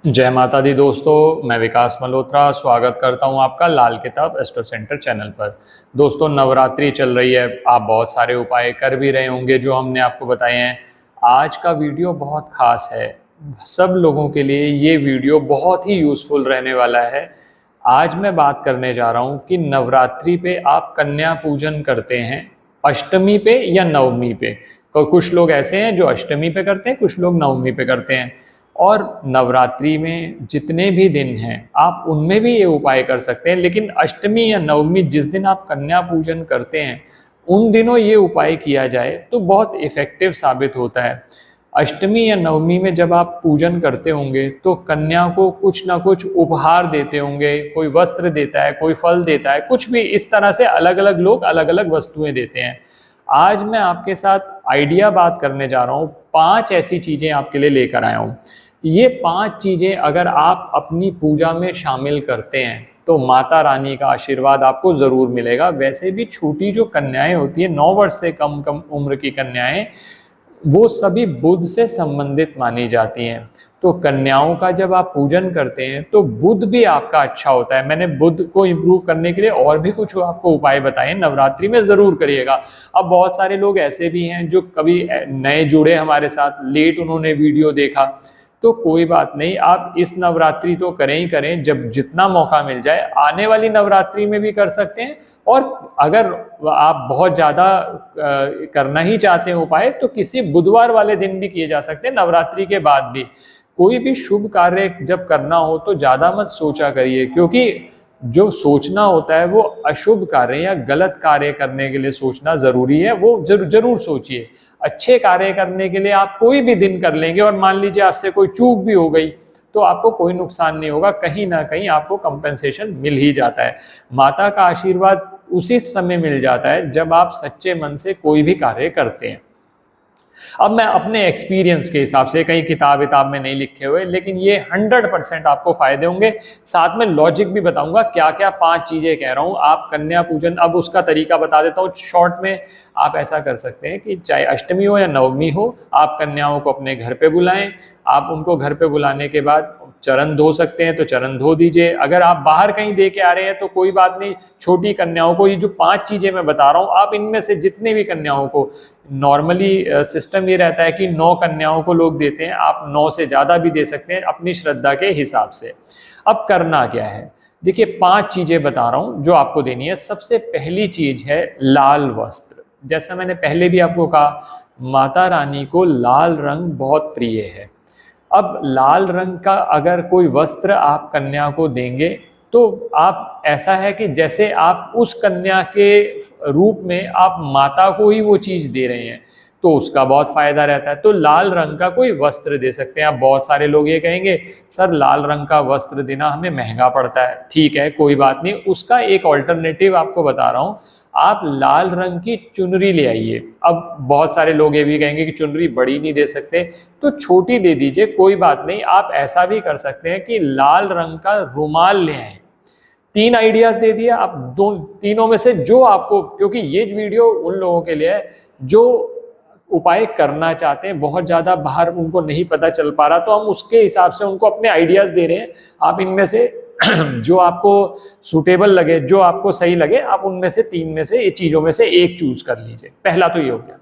जय माता दी दोस्तों, मैं विकास मल्होत्रा स्वागत करता हूं आपका लाल किताब एस्ट्रो सेंटर चैनल पर। दोस्तों, नवरात्रि चल रही है, आप बहुत सारे उपाय कर भी रहे होंगे जो हमने आपको बताए हैं। आज का वीडियो बहुत खास है, सब लोगों के लिए ये वीडियो बहुत ही यूज़फुल रहने वाला है। आज मैं बात करने जा रहा हूं कि नवरात्रि पे आप कन्या पूजन करते हैं, अष्टमी पे या नवमी पे। कुछ लोग ऐसे हैं जो अष्टमी पे करते हैं, कुछ लोग नवमी पे करते हैं। और नवरात्रि में जितने भी दिन हैं आप उनमें भी ये उपाय कर सकते हैं, लेकिन अष्टमी या नवमी जिस दिन आप कन्या पूजन करते हैं उन दिनों ये उपाय किया जाए तो बहुत इफ़ेक्टिव साबित होता है। अष्टमी या नवमी में जब आप पूजन करते होंगे तो कन्या को कुछ ना कुछ उपहार देते होंगे, कोई वस्त्र देता है, कोई फल देता है, कुछ भी इस तरह से अलग अलग लोग अलग अलग वस्तुएं देते हैं। आज मैं आपके साथ आइडिया बात करने जा रहा हूँ, 5 ऐसी चीज़ें आपके लिए लेकर आया हूँ। ये 5 चीज़ें अगर आप अपनी पूजा में शामिल करते हैं तो माता रानी का आशीर्वाद आपको ज़रूर मिलेगा। वैसे भी छोटी जो कन्याएं होती है, 9 वर्ष से कम कम उम्र की कन्याएं, वो सभी बुध से संबंधित मानी जाती हैं। तो कन्याओं का जब आप पूजन करते हैं तो बुध भी आपका अच्छा होता है। मैंने बुध को इम्प्रूव करने के लिए और भी कुछ आपको उपाय बताए, नवरात्रि में ज़रूर करिएगा। अब बहुत सारे लोग ऐसे भी हैं जो कभी नए जुड़े हमारे साथ, लेट उन्होंने वीडियो देखा, तो कोई बात नहीं, आप इस नवरात्रि तो करें ही करें, जब जितना मौका मिल जाए आने वाली नवरात्रि में भी कर सकते हैं। और अगर आप बहुत ज़्यादा करना ही चाहते हैं उपाय तो किसी बुधवार वाले दिन भी किए जा सकते हैं, नवरात्रि के बाद भी। कोई भी शुभ कार्य जब करना हो तो ज़्यादा मत सोचा करिए, क्योंकि जो सोचना होता है वो अशुभ कार्य या गलत कार्य करने के लिए सोचना ज़रूरी है, वो जरूर सोचिए। अच्छे कार्य करने के लिए आप कोई भी दिन कर लेंगे और मान लीजिए आपसे कोई चूक भी हो गई तो आपको कोई नुकसान नहीं होगा, कहीं ना कहीं आपको कंपेंसेशन मिल ही जाता है। माता का आशीर्वाद उसी समय मिल जाता है जब आप सच्चे मन से कोई भी कार्य करते हैं। अब मैं अपने एक्सपीरियंस के हिसाब से, कहीं किताब में नहीं लिखे हुए, लेकिन ये 100% आपको फायदे होंगे। साथ में लॉजिक भी बताऊंगा क्या क्या 5 चीजें कह रहा हूं। आप कन्या पूजन, अब उसका तरीका बता देता हूं शॉर्ट में। आप ऐसा कर सकते हैं कि चाहे अष्टमी हो या नवमी हो, आप कन्याओं को अपने घर पे बुलाएं। आप उनको घर पे बुलाने के बाद चरण धो सकते हैं तो चरण धो दीजिए। अगर आप बाहर कहीं दे के आ रहे हैं तो कोई बात नहीं, छोटी कन्याओं को ये जो 5 चीजें मैं बता रहा हूं, आप इनमें से जितने भी कन्याओं को, नॉर्मली सिस्टम ये रहता है कि 9 कन्याओं को लोग देते हैं, आप 9 से ज़्यादा भी दे सकते हैं अपनी श्रद्धा के हिसाब से। अब करना क्या है, देखिए 5 चीज़ें बता रहा हूँ जो आपको देनी है। सबसे पहली चीज़ है लाल वस्त्र। जैसा मैंने पहले भी आपको कहा, माता रानी को लाल रंग बहुत प्रिय है। अब लाल रंग का अगर कोई वस्त्र आप कन्या को देंगे तो आप, ऐसा है कि जैसे आप उस कन्या के रूप में आप माता को ही वो चीज़ दे रहे हैं, तो उसका बहुत फायदा रहता है। तो लाल रंग का कोई वस्त्र दे सकते हैं आप। बहुत सारे लोग ये कहेंगे सर लाल रंग का वस्त्र देना हमें महंगा पड़ता है। ठीक है, कोई बात नहीं, उसका एक ऑल्टरनेटिव आपको बता रहा हूँ। आप लाल रंग की चुनरी ले आइए। अब बहुत सारे लोग ये भी कहेंगे कि चुनरी बड़ी नहीं दे सकते, तो छोटी दे दीजिए, कोई बात नहीं। आप ऐसा भी कर सकते हैं कि लाल रंग का रुमाल ले आए। 3 आइडियाज दे दिए आप, तीनों में से जो आपको, क्योंकि ये वीडियो उन लोगों के लिए है जो उपाय करना चाहते हैं, बहुत ज़्यादा बाहर उनको नहीं पता चल पा रहा, तो हम उसके हिसाब से उनको अपने आइडियाज़ दे रहे हैं। आप इनमें से जो आपको सूटेबल लगे, जो आपको सही लगे, आप उनमें से 3 में से, ये चीज़ों में से एक चूज कर लीजिए। पहला तो ये हो गया।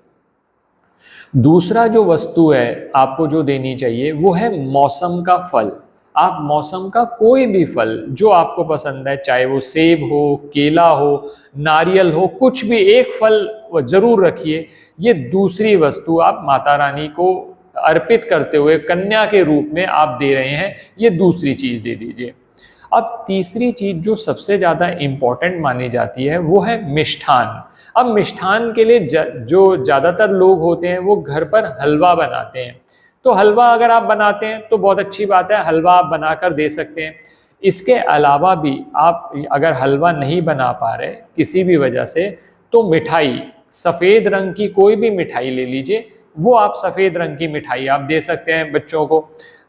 दूसरा जो वस्तु है आपको जो देनी चाहिए वो है मौसम का फल। आप मौसम का कोई भी फल जो आपको पसंद है, चाहे वो सेब हो, केला हो, नारियल हो, कुछ भी एक फल जरूर रखिए। ये दूसरी वस्तु आप माता रानी को अर्पित करते हुए कन्या के रूप में आप दे रहे हैं, ये दूसरी चीज दे दीजिए। अब तीसरी चीज जो सबसे ज्यादा इंपॉर्टेंट मानी जाती है वो है मिष्ठान। अब मिष्ठान के लिए जो ज़्यादातर लोग होते हैं वो घर पर हलवा बनाते हैं। तो हलवा अगर आप बनाते हैं तो बहुत अच्छी बात है, हलवा आप बनाकर दे सकते हैं। इसके अलावा भी आप अगर हलवा नहीं बना पा रहे किसी भी वजह से, तो मिठाई, सफ़ेद रंग की कोई भी मिठाई ले लीजिए, वो आप सफ़ेद रंग की मिठाई आप दे सकते हैं बच्चों को।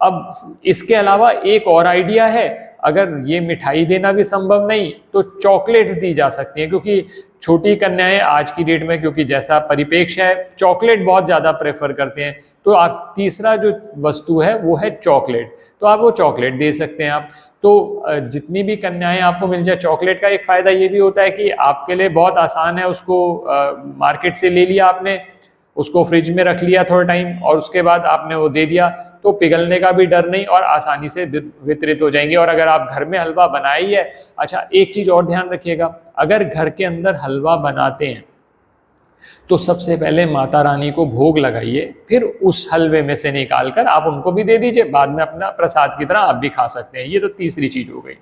अब इसके अलावा एक और आइडिया है, अगर ये मिठाई देना भी संभव नहीं तो चॉकलेट्स दी जा सकती हैं, क्योंकि छोटी कन्याएं आज की डेट में, क्योंकि जैसा परिपेक्ष है, चॉकलेट बहुत ज़्यादा प्रेफर करते हैं, तो आप तीसरा जो वस्तु है वो है चॉकलेट, तो आप वो चॉकलेट दे सकते हैं आप। तो जितनी भी कन्याएं आपको मिल जाए, चॉकलेट का एक फ़ायदा ये भी होता है कि आपके लिए बहुत आसान है, उसको मार्केट से ले लिया आपने, उसको फ्रिज में रख लिया थोड़ा टाइम और उसके बाद आपने वो दे दिया, तो पिघलने का भी डर नहीं और आसानी से वितरित हो जाएंगे। और अगर आप घर में हलवा बनाए ही है, अच्छा एक चीज और ध्यान रखिएगा, अगर घर के अंदर हलवा बनाते हैं तो सबसे पहले माता रानी को भोग लगाइए, फिर उस हलवे में से निकाल कर आप उनको भी दे दीजिए, बाद में अपना प्रसाद की तरह आप भी खा सकते हैं। ये तो तीसरी चीज हो गई।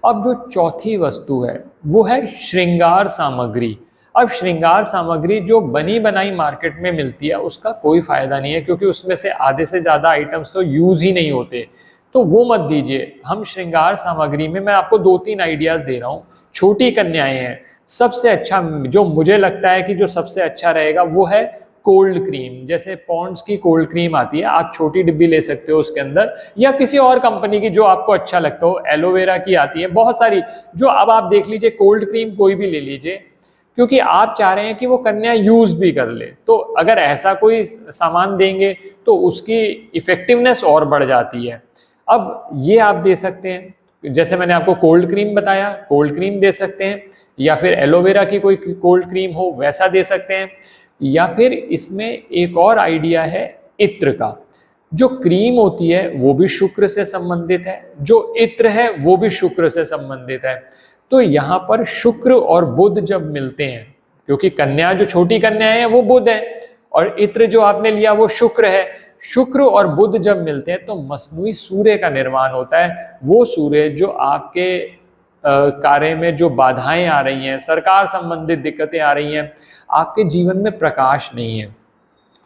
अब जो चौथी वस्तु है वो है श्रृंगार सामग्री। अब श्रृंगार सामग्री जो बनी बनाई मार्केट में मिलती है उसका कोई फायदा नहीं है, क्योंकि उसमें से आधे से ज्यादा आइटम्स तो यूज ही नहीं होते, तो वो मत दीजिए। हम श्रृंगार सामग्री में मैं आपको 2-3 आइडियाज दे रहा हूँ। छोटी कन्याएं हैं, सबसे अच्छा जो मुझे लगता है कि जो सबसे अच्छा रहेगा वो है कोल्ड क्रीम। जैसे पॉन्ड्स की कोल्ड क्रीम आती है, आप छोटी डिब्बी ले सकते हो उसके अंदर, या किसी और कंपनी की जो आपको अच्छा लगता हो। एलोवेरा की आती है बहुत सारी, जो अब आप देख लीजिए, कोल्ड क्रीम कोई भी ले लीजिए, क्योंकि आप चाह रहे हैं कि वो कन्या यूज भी कर ले, तो अगर ऐसा कोई सामान देंगे तो उसकी इफेक्टिवनेस और बढ़ जाती है। अब ये आप दे सकते हैं, जैसे मैंने आपको कोल्ड क्रीम बताया, कोल्ड क्रीम दे सकते हैं, या फिर एलोवेरा की कोई कोल्ड क्रीम हो वैसा दे सकते हैं, या फिर इसमें एक और आइडिया है इत्र का। जो क्रीम होती है वो भी शुक्र से संबंधित है, जो इत्र है वो भी शुक्र से संबंधित है। तो यहाँ पर शुक्र और बुध जब मिलते हैं, क्योंकि कन्या जो छोटी कन्या है वो बुध है और इत्र जो आपने लिया वो शुक्र है, शुक्र और बुध जब मिलते हैं तो मसनूई सूर्य का निर्माण होता है। वो सूर्य जो आपके कार्य में जो बाधाएं आ रही हैं, सरकार संबंधित दिक्कतें आ रही हैं, आपके जीवन में प्रकाश नहीं है।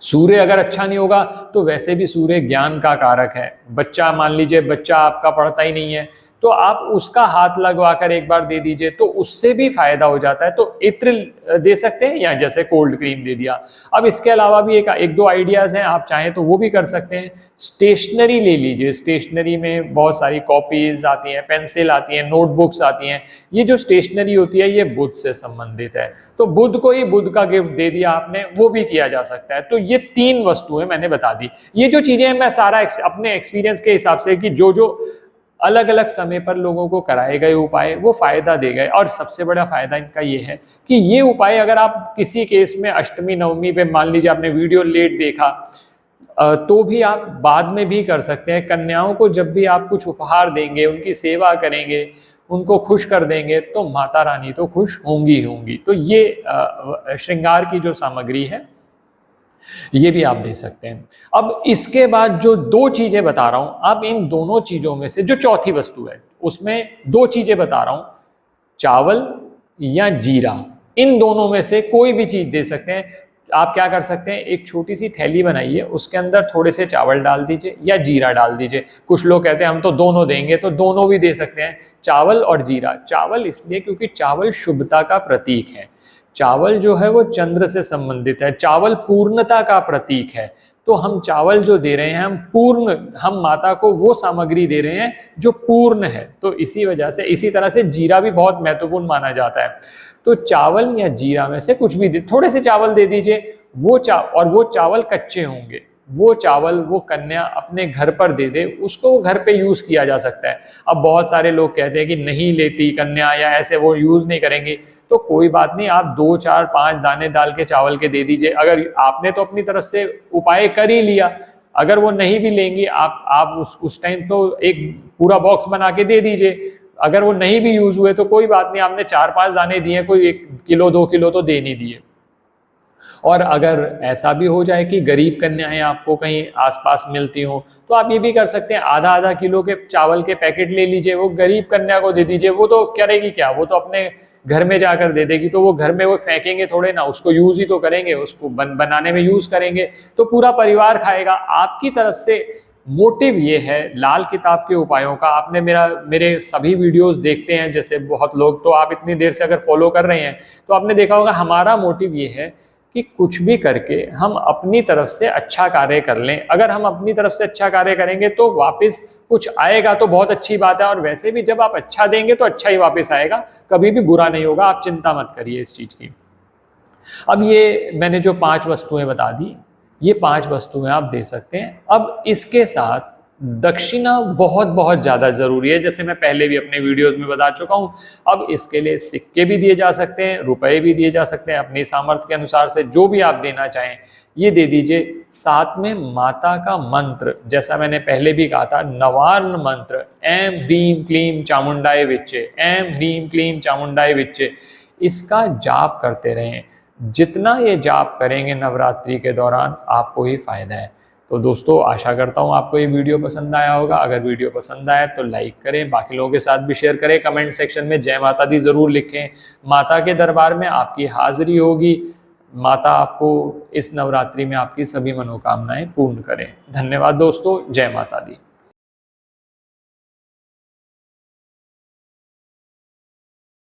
सूर्य अगर अच्छा नहीं होगा तो वैसे भी सूर्य ज्ञान का कारक है। बच्चा, मान लीजिए बच्चा आपका पढ़ता ही नहीं है, तो आप उसका हाथ लगवा कर एक बार दे दीजिए तो उससे भी फायदा हो जाता है। तो इत्र दे सकते हैं या जैसे कोल्ड क्रीम दे दिया। अब इसके अलावा भी एक दो आइडियाज हैं, आप चाहें तो वो भी कर सकते हैं। स्टेशनरी ले लीजिए, स्टेशनरी में बहुत सारी कॉपीज आती हैं, पेंसिल आती हैं, नोटबुक्स आती हैं। ये जो स्टेशनरी होती है ये बुध से संबंधित है, तो बुध को ही बुध का गिफ्ट दे दिया आपने, वो भी किया जा सकता है। तो ये 3 वस्तुएं मैंने बता दी। ये जो चीजें हैं मैं सारा अपने एक्सपीरियंस के हिसाब से कि जो अलग अलग समय पर लोगों को कराए गए उपाय वो फायदा दे गए। और सबसे बड़ा फायदा इनका ये है कि ये उपाय अगर आप किसी केस में अष्टमी नवमी पे, मान लीजिए आपने वीडियो लेट देखा, तो भी आप बाद में भी कर सकते हैं। कन्याओं को जब भी आप कुछ उपहार देंगे, उनकी सेवा करेंगे, उनको खुश कर देंगे, तो माता रानी तो खुश होंगी ही होंगी। तो ये श्रृंगार की जो सामग्री है ये भी आप दे सकते हैं। अब इसके बाद जो 2 चीजें बता रहा हूं, अब इन दोनों चीजों में से जो चौथी वस्तु है उसमें 2 चीजें बता रहा हूं, चावल या जीरा, इन दोनों में से कोई भी चीज दे सकते हैं। आप क्या कर सकते हैं, एक छोटी सी थैली बनाइए, उसके अंदर थोड़े से चावल डाल दीजिए या जीरा डाल दीजिए। कुछ लोग कहते हैं हम तो दोनों देंगे, तो दोनों भी दे सकते हैं, चावल और जीरा। चावल इसलिए क्योंकि चावल शुभता का प्रतीक है, चावल जो है वो चंद्र से संबंधित है, चावल पूर्णता का प्रतीक है। तो हम चावल जो दे रहे हैं, हम माता को वो सामग्री दे रहे हैं जो पूर्ण है। तो इसी वजह से, इसी तरह से जीरा भी बहुत महत्वपूर्ण माना जाता है। तो चावल या जीरा में से कुछ भी थोड़े से चावल दे दीजिए, और वो चावल कच्चे होंगे, वो चावल वो कन्या अपने घर पर दे दे, उसको घर पे यूज किया जा सकता है। अब बहुत सारे लोग कहते हैं कि नहीं लेती कन्या या ऐसे वो यूज नहीं करेंगी, तो कोई बात नहीं, आप 2, 4, 5 दाने डाल के चावल के दे दीजिए। अगर आपने तो अपनी तरफ से उपाय कर ही लिया, अगर वो नहीं भी लेंगी आप उस टाइम तो एक पूरा बॉक्स बना के दे दीजिए। अगर वो नहीं भी यूज हुए तो कोई बात नहीं, आपने 4-5 दाने दिए, कोई 1 किलो 2 किलो तो दे नहीं दिए। और अगर ऐसा भी हो जाए कि गरीब कन्याएं आपको कहीं आसपास मिलती हो, तो आप ये भी कर सकते हैं, आधा किलो के चावल के पैकेट ले लीजिए, वो गरीब कन्या को दे दीजिए। वो तो करेगी क्या, वो तो अपने घर में जाकर दे देगी, तो वो घर में वो फेंकेंगे थोड़े ना, उसको यूज ही तो करेंगे, उसको बनाने में यूज करेंगे, तो पूरा परिवार खाएगा। आपकी तरफ से मोटिव ये है लाल किताब के उपायों का। आपने मेरे सभी वीडियोस देखते हैं जैसे बहुत लोग, तो आप इतनी देर से अगर फॉलो कर रहे हैं तो आपने देखा होगा हमारा मोटिव ये है कि कुछ भी करके हम अपनी तरफ से अच्छा कार्य कर लें। अगर हम अपनी तरफ से अच्छा कार्य करेंगे तो वापस कुछ आएगा तो बहुत अच्छी बात है, और वैसे भी जब आप अच्छा देंगे तो अच्छा ही वापस आएगा, कभी भी बुरा नहीं होगा, आप चिंता मत करिए इस चीज़ की। अब ये मैंने जो 5 वस्तुएं बता दी, ये 5 वस्तुएं आप दे सकते हैं। अब इसके साथ दक्षिणा बहुत बहुत ज़्यादा ज़रूरी है, जैसे मैं पहले भी अपने वीडियोस में बता चुका हूँ। अब इसके लिए सिक्के भी दिए जा सकते हैं, रुपए भी दिए जा सकते हैं, अपनी सामर्थ्य के अनुसार से जो भी आप देना चाहें ये दे दीजिए। साथ में माता का मंत्र, जैसा मैंने पहले भी कहा था, नवार्न मंत्र ऐं ह्रीं क्लीं चामुंडाय विच्चे, ऐं ह्रीं क्लीं चामुंडाय विच्चे, इसका जाप करते रहें। जितना ये जाप करेंगे नवरात्रि के दौरान आपको ही फायदा है। तो दोस्तों आशा करता हूँ आपको ये वीडियो पसंद आया होगा। अगर वीडियो पसंद आया तो लाइक करें, बाकी लोगों के साथ भी शेयर करें, कमेंट सेक्शन में जय माता दी ज़रूर लिखें। माता के दरबार में आपकी हाजिरी होगी। माता आपको इस नवरात्रि में आपकी सभी मनोकामनाएं पूर्ण करें। धन्यवाद दोस्तों, जय माता दी।